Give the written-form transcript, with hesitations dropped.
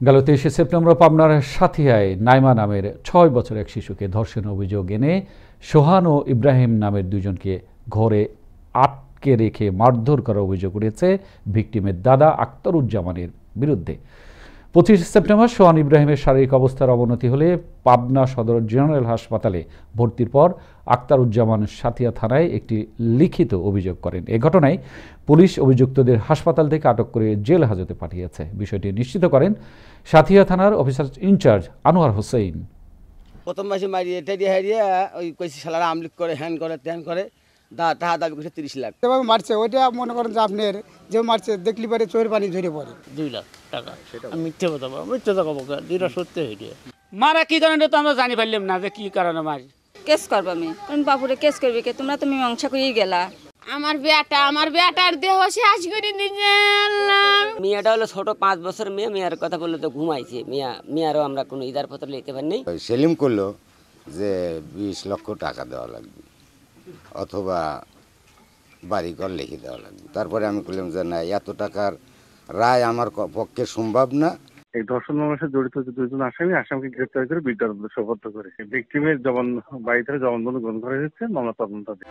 গেল 23শে সেপ্টেম্বর পাবনার সাথিয়ায় নাইমা নামের ৬ বছর এক শিশুকে ধর্ষণের অভিযোগ এনে সোহান ও ইব্রাহিম নামের দুজনকে ঘরে আটকে রেখে মারধর করার অভিযোগ উঠেছে ভিকটিমের দাদা আক্তারুজ্জামানের বিরুদ্ধে। 25 সেপ্টেম্বর সোহান ইব্রাহিমের শারীরিক অবস্থার অবনতি হলে পাবনা সদর জেনারেল হাসপাতালে ভর্তির পর আক্তারুজ্জামান সাথিয়া থানায় একটি লিখিত অভিযোগ করেন। এ ঘটনায় পুলিশ অভিযুক্তদের হাসপাতাল থেকে আটক করে জেল হাজতে পাঠিয়েছে। বিষয়টি নিশ্চিত করেন সাথিয়া থানার অফিসার ইনচার্জ আনোয়ার হোসেন। প্রথম মাসে মারিয়ে টেরিয়ে হারিয়ে ওই কইছি শালারা আমলিক করে হ্যান করে ত্যান করে টাকা দাবি করছে 30 লাখ। যেভাবে মারছে ওইটা মনে করেন যে আপনার যে মারছে দেখলি পারে চোখের পানি ঝরে পড়ে। 2 লাখ টাকা মিথ্যে কথা বলবো, মিথ্যে কথা বলবো, যেটা সত্যি হইছে। মারা কি কারণে তো আমরা জানি পারলাম না যে কি কারণে মারি। কেস করবো আমি, তুমি বাপুরে কেস করবে কে? তোমরা তো মীমাংসা করেই গেলা। আমার বেটার দেহ শেষ করে দিয়েছে। মেয়েটা হলো ছোট 5 বছর মেয়ে, মেয়ের কথা বললে তো ঘুমাইছে। মেয়েরও আমরা কোনো ইদার পত্র লিখতে পারিনি। সেলিম করলো যে 20 লক্ষ টাকা দেওয়া লাগবে অথবা বাড়িঘর লিখে দেওয়া লাগবে। তারপরে আমি বললাম যে না, এত টাকার রায় আমার পক্ষে সম্ভব না। এই ধর্ষণ মামলার সাথে জড়িত যে দুজন আসামিকে গ্রেফতার করে বিজ্ঞাপন সোপর্দ করে ভিকটিমের বাড়ি থেকে জবানবন্দি গ্রহণ করা হয়েছে। মামলা তদন্তাধীন।